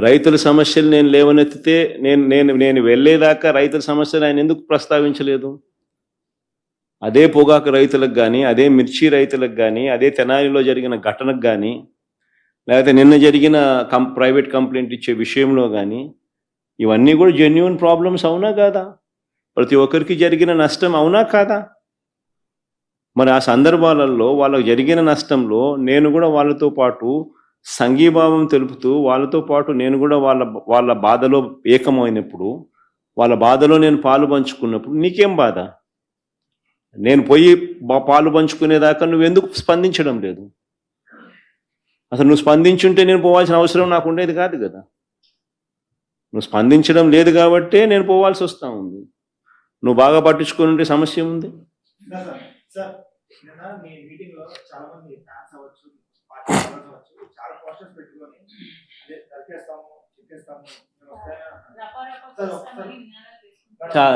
రైతుల సమస్యలు నేను లేవనెత్తితే నేను నేను నేను వెళ్ళేదాకా రైతుల సమస్యలు ఆయన ఎందుకు ప్రస్తావించలేదు? అదే పొగాకు రైతులకు కానీ, అదే మిర్చి రైతులకు కానీ, అదే తెనాలిలో జరిగిన ఘటనకు కానీ, లేకపోతే నిన్న జరిగిన ప్రైవేట్ కంప్లైంట్ ఇచ్చే విషయంలో కానీ, ఇవన్నీ కూడా జెన్యూన్ ప్రాబ్లమ్స్ అవునా కాదా? ప్రతి ఒక్కరికి జరిగిన నష్టం అవునా కాదా? మరి ఆ సందర్భాలలో వాళ్ళకు జరిగిన నష్టంలో నేను కూడా వాళ్ళతో పాటు సంఘీభావం తెలుపుతూ వాళ్ళతో పాటు నేను కూడా వాళ్ళ బాధలో ఏకమైనప్పుడు, వాళ్ళ బాధలో నేను పాలు పంచుకున్నప్పుడు నీకేం బాధ? నేను పోయి పాలు పంచుకునేదాకా నువ్వెందుకు స్పందించడం లేదు? అసలు నువ్వు స్పందించుంటే నేను పోవాల్సిన అవసరం నాకు ఉండేది కాదు కదా. నువ్వు స్పందించడం లేదు కాబట్టే నేను పోవాల్సి వస్తూ ఉంది. నువ్వు బాగా పట్టించుకుని ఉంటే సమస్య ఉంది.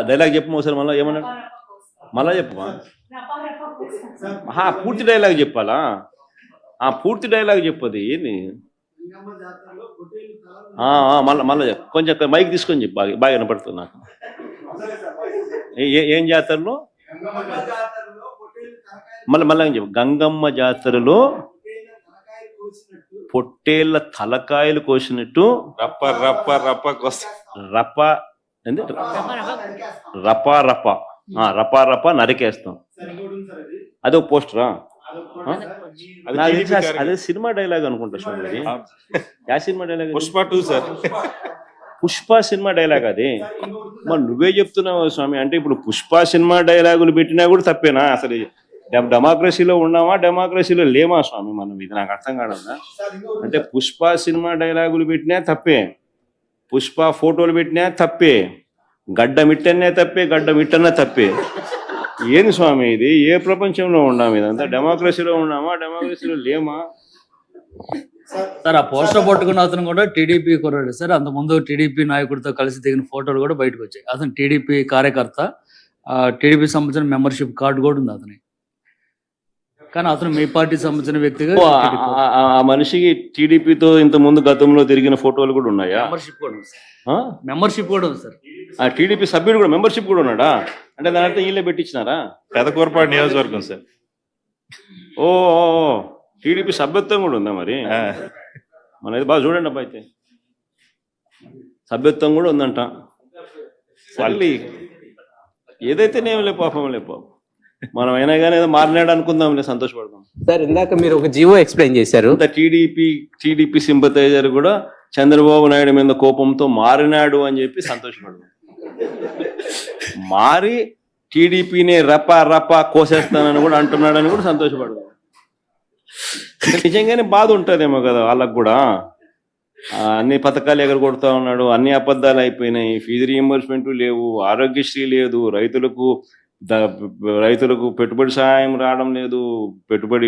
డైలాగ్ చెప్పు ఒకసారి, మళ్ళీ ఏమన్నాడు? మళ్ళా చెప్పమా? పూర్తి డైలాగ్ చెప్పాలా? పూర్తి డైలాగ్ చెప్పది ఏంది? మళ్ళీ కొంచెం మైక్ తీసుకొని చెప్పు, బాగా వినపడుతుంది నాకు. ఏం జాతరలో? మళ్ళీ చెప్పు. గంగమ్మ జాతరలో పొట్టేళ్ల తలకాయలు కోసినట్టు రపా నరికేస్తాం. అదే పోస్టరా? అదే సినిమా డైలాగ్ అనుకుంటా స్వామి. Yeah cinema dialogue? Pushpa 2 sir. Pushpa cinema dialogue అది. మరి నువ్వే చెప్తున్నావు స్వామి. అంటే ఇప్పుడు పుష్ప సినిమా డైలాగులు పెట్టినా కూడా తప్పేనా? అసలు డెమోక్రసీలో ఉన్నామా, డెమోక్రసీలో లేమా స్వామి మనం? ఇది నాకు అర్థం కాదన్నా. అంటే పుష్ప సినిమా డైలాగులు పెట్టినా తప్పే, పుష్ప ఫోటోలు పెట్టినా తప్పే, గడ్డ మిట్టనే తప్పే, గడ్డ మిట్టనే తప్పే. ఏంది స్వామి ఇది? ఏ ప్రపంచంలో ఉన్నాము? ఇదంతా డెమోక్రసీలో ఉన్నామా, డెమోక్రసీలో లేమా? సార్, ఆ పోస్టర్ పట్టుకున్న అతను కూడా టీడీపీ కుర్రాడు సార్. అంతకుముందు టీడీపీ నాయకుడితో కలిసి దిగిన ఫోటోలు కూడా బయటకు వచ్చాయి. అతను టీడీపీ కార్యకర్త, టీడీపీ సంబంధించిన మెంబర్షిప్ కార్డు కూడా ఉంది అతని. కానీ అతను మీ పార్టీ సంబంధించిన వ్యక్తిగా. ఆ మనిషికి టీడీపీతో ఇంత ముందు గతంలో తిరిగిన ఫోటోలు కూడా ఉన్నాయా? మెంబర్షిప్ కూడా ఉంది సార్. మెంబర్షిప్ కూడా ఉంది సార్. ఆ టీడీపీ సభ్యుడు కూడా మెంబర్షిప్ కూడా ఉన్నాడా? అంటే దాని అర్థం వీళ్ళే పెట్టించినారా? పెదకూరపాడు నియోజకవర్గం సార్. ఓ టీడీపీ సభ్యత్వం కూడా ఉందా మరి? మనది బాగా చూడండి అబ్బా. అయితే సభ్యత్వం కూడా ఉందంట. మళ్ళీ ఏదైతే నేమలే పాపం లే పాపం. మనం అయినా కానీ ఏదో మారినాడు అనుకుందాంలే, సంతోషపడదాం. సార్, ఇందాక మీరు ఒక జీవో ఎక్స్ప్లెయిన్ చేశారు. టీడీపీ సింపథైజర్ కూడా చంద్రబాబు నాయుడు మీద కోపంతో మారినాడు అని చెప్పి సంతోషపడదాం. మారి టీడీపీని రపా కోసేస్తానని కూడా అంటున్నాడని కూడా సంతోషపడదాం. నిజంగానే బాధ ఉంటుందేమో కదా వాళ్ళకు కూడా. అన్ని పథకాలు ఎగరగొడతా ఉన్నాడు, అన్ని అబద్ధాలు అయిపోయినాయి, ఫీజు రీయింబర్స్మెంట్ లేవు, ఆరోగ్యశ్రీ లేదు, రైతులకు పెట్టుబడి సహాయం రావడం లేదు, పెట్టుబడి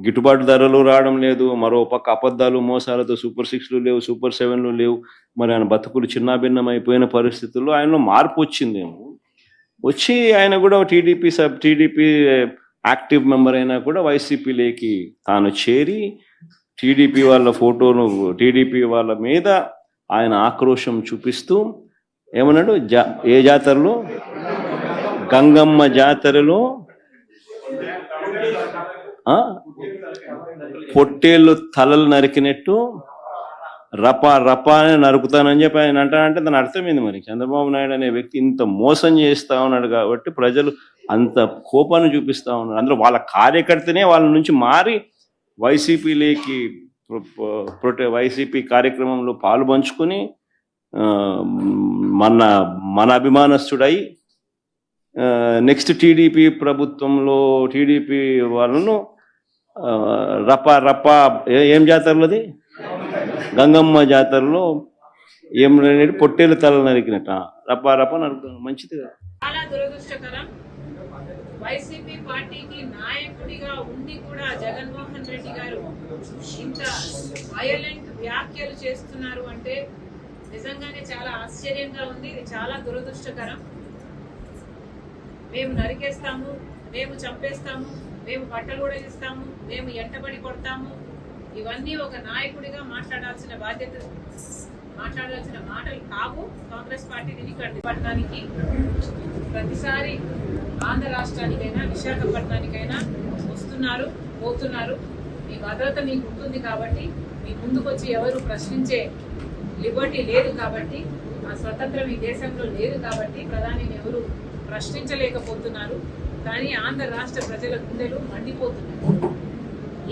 గిట్టుబాటు ధరలు రావడం లేదు, మరో పక్క అబద్ధాలు మోసాలతో సూపర్ 6లు లేవు, సూపర్ 7లు లేవు. మరి ఆయన బతుకులు చిన్నాభిన్నం అయిపోయిన పరిస్థితుల్లో ఆయనలో మార్పు వచ్చిందేమో. వచ్చి ఆయన కూడా టీడీపీ యాక్టివ్ మెంబర్ అయినా కూడా వైసీపీలోకి తాను చేరి టీడీపీ వాళ్ళ ఫోటోను, టీడీపీ వాళ్ళ మీద ఆయన ఆక్రోశం చూపిస్తూ ఏమన్నాడు? ఏ జాతరలో? గంగమ్మ జాతరలో పొట్టేళ్ళు తలలు నరికినట్టు రపా అని నరుకుతానని చెప్పి ఆయన అంటానంటే దాని అర్థమైంది. మరి చంద్రబాబు నాయుడు అనే వ్యక్తి ఇంత మోసం చేస్తా ఉన్నాడు కాబట్టి ప్రజలు అంత కోపాన్ని చూపిస్తా ఉన్నారు. అందులో వాళ్ళ కార్యకర్తనే వాళ్ళ నుంచి మారి వైసీపీలోకి వైసీపీ కార్యక్రమంలో పాలు పంచుకొని మన అభిమానస్తుడై నెక్స్ట్ టీడీపీ ప్రభుత్వంలో టీడీపీ వాళ్ళను రపా ఏం జాతరలోది? గంగమ్మ జాతరలో ఏం పొట్టేలు తల నరికినట్ట రపా నరుకుతాను. మంచిది కదా. చాలా దురదృష్టకరం. వైసీపీ పార్టీకి నాయకుడిగా ఉండి కూడా జగన్మోహన్ రెడ్డి గారు ఇంత వయలెంట్ వ్యాఖ్యలు చేస్తున్నారు అంటే నిజంగానే చాలా ఆశ్చర్యంగా ఉంది. ఇది చాలా దురదృష్టకరం. మేము నరికేస్తాము, మేము చంపేస్తాము, మేము బట్టలు కూడా ఇస్తాము, మేము ఎంటబడి కొడతాము, ఇవన్నీ ఒక నాయకుడిగా మాట్లాడాల్సిన మాటలు కావు. కాంగ్రెస్ పార్టీ విశాఖపట్నానికి ప్రతిసారి ఆంధ్ర రాష్ట్రానికైనా విశాఖపట్నానికైనా వస్తున్నారు, పోతున్నారు. మీ భద్రత మీకు ఉంటుంది కాబట్టి, మీ ముందుకు వచ్చి ఎవరు ప్రశ్నించే లిబర్టీ లేదు కాబట్టి, ఆ స్వతంత్రం ఈ దేశంలో లేదు కాబట్టి ప్రధానిని ఎవరు ప్రశ్నించలేకపోతున్నారు. కానీ ఆంధ్ర రాష్ట్ర ప్రజల గుండెలు మండిపోతున్నారు.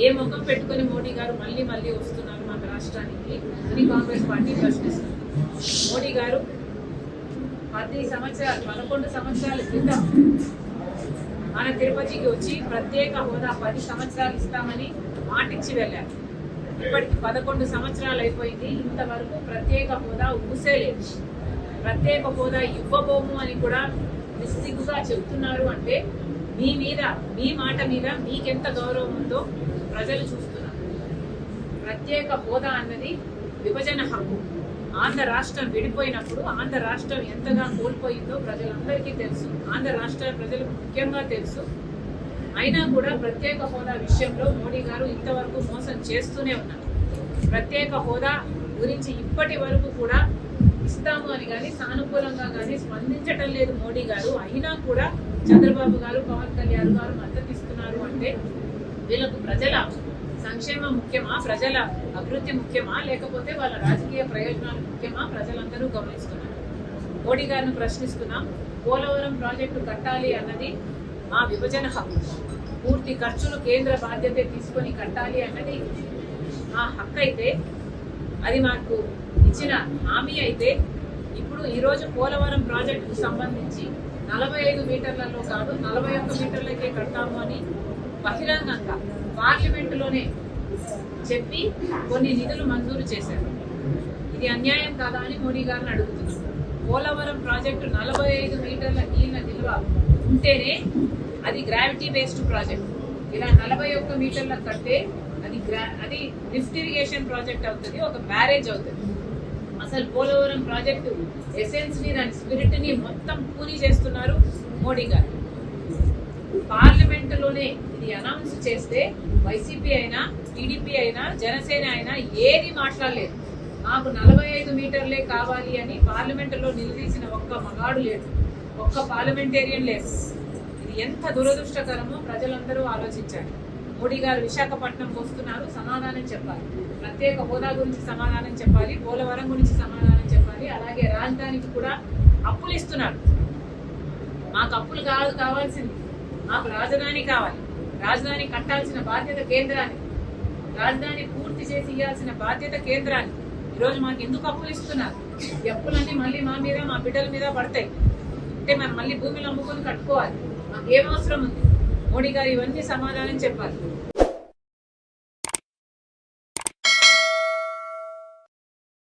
ఏ ముఖం పెట్టుకుని మోడీ గారు మళ్ళీ మళ్ళీ వస్తున్నారు మన రాష్ట్రానికి అని కాంగ్రెస్ పార్టీ ప్రశ్నిస్తుంది. మోడీ గారు 11 సంవత్సరాల క్రితం మన తిరుపతికి వచ్చి ప్రత్యేక హోదా 10 సంవత్సరాలు ఇస్తామని మాటిచ్చి వెళ్ళారు. ఇప్పటికి 11 సంవత్సరాలు అయిపోయింది. ఇంతవరకు ప్రత్యేక హోదా ఊసేలేదు. ప్రత్యేక హోదా ఇవ్వబోము అని కూడా నిస్సిగ్గుగా చెప్తున్నారు. అంటే మీ మాట మీద మీకెంత గౌరవం ఉందో ప్రజలు చూస్తున్నారు. ప్రత్యేక హోదా అన్నది విభజన హక్కు. ఆంధ్ర రాష్ట్రం విడిపోయినప్పుడు ఆంధ్ర రాష్ట్రం ఎంతగా కోల్పోయిందో ప్రజలందరికీ తెలుసు. ఆంధ్ర రాష్ట్ర ప్రజలకు ముఖ్యంగా తెలుసు. అయినా కూడా ప్రత్యేక హోదా విషయంలో మోడీ గారు ఇంతవరకు మోసం చేస్తూనే ఉన్నారు. ప్రత్యేక హోదా గురించి ఇప్పటి వరకు కూడా ఇస్తాము అని కానీ సానుకూలంగా కానీ స్పందించటం లేదు మోడీ గారు. అయినా కూడా చంద్రబాబు గారు, పవన్ కళ్యాణ్ గారు మద్దతు ఇస్తున్నారు. అంటే వీళ్ళకు ప్రజల సంక్షేమం ముఖ్యమా, ప్రజల అభివృద్ధి ముఖ్యమా, లేకపోతే వాళ్ళ రాజకీయ ప్రయోజనాలు ముఖ్యమా ప్రజలందరూ గమనిస్తున్నారు. మోడీ గారిని ప్రశ్నిస్తున్నాం. పోలవరం ప్రాజెక్టు కట్టాలి అన్నది మా విభజన హక్కు. పూర్తి ఖర్చులు కేంద్ర బాధ్యత తీసుకొని కట్టాలి అన్నది మా హక్కు. అయితే అది మాకు ఇచ్చిన హామీ అయితే ఇప్పుడు ఈరోజు పోలవరం ప్రాజెక్టుకు సంబంధించి 45 మీటర్లలో కాదు 41 మీటర్లకే కడతాము అని బహిరంగంగా పార్లమెంటులోనే చెప్పి కొన్ని నిధులు మంజూరు చేశారు. ఇది అన్యాయం కాదా అని మోడీ గారిని అడుగుతున్నాం. పోలవరం ప్రాజెక్టు 45 మీటర్ల నీళ్ళ నిల్వ ఉంటేనే అది గ్రావిటీ బేస్డ్ ప్రాజెక్ట్. ఇలా 41 మీటర్ల కట్టే అది లిఫ్ట్ ఇరిగేషన్ ప్రాజెక్ట్ అవుతుంది, ఒక బ్యారేజ్ అవుతుంది. అసలు పోలవరం ప్రాజెక్టు ఎసెన్స్ ని, దాని స్పిరిట్ ని మొత్తం కూని చేస్తున్నారు మోడీ గారు. పార్లమెంటులోనే ఇది అనౌన్స్ చేస్తే వైసీపీ అయినా, టీడీపీ అయినా, జనసేన అయినా ఏది మాట్లాడలేదు. మాకు 45 మీటర్లే కావాలి అని పార్లమెంటులో నిలదీసిన ఒక్క మగాడు లేడు, ఒక్క పార్లమెంటేరియన్ లేదు. ఇది ఎంత దురదృష్టకరమో ప్రజలందరూ ఆలోచించారు. మోడీ గారు విశాఖపట్నంకి వస్తున్నారు, సమాధానం చెప్పాలి. ప్రత్యేక హోదా గురించి సమాధానం చెప్పాలి, పోలవరం గురించి సమాధానం చెప్పాలి. అలాగే రాజధానికి కూడా అప్పులు ఇస్తున్నారు. మాకు అప్పులు కావాల్సింది, మాకు రాజధాని కావాలి. రాజధాని కట్టాల్సిన బాధ్యత కేంద్రానికి, రాజధాని పూర్తి చేసి ఇవ్వాల్సిన బాధ్యత కేంద్రానికి. ఈరోజు మాకు ఎందుకు అప్పులు ఇస్తున్నారు? ఈ అప్పులన్నీ మళ్ళీ మా మీద, మా బిడ్డల మీద పడతాయి. అంటే మనం మళ్ళీ భూమిలో అమ్ముకొని కట్టుకోవాలి. మాకు ఏం అవసరం ఉంది? మోడీ గారు ఇవన్నీ సమాధానం చెప్పాలి.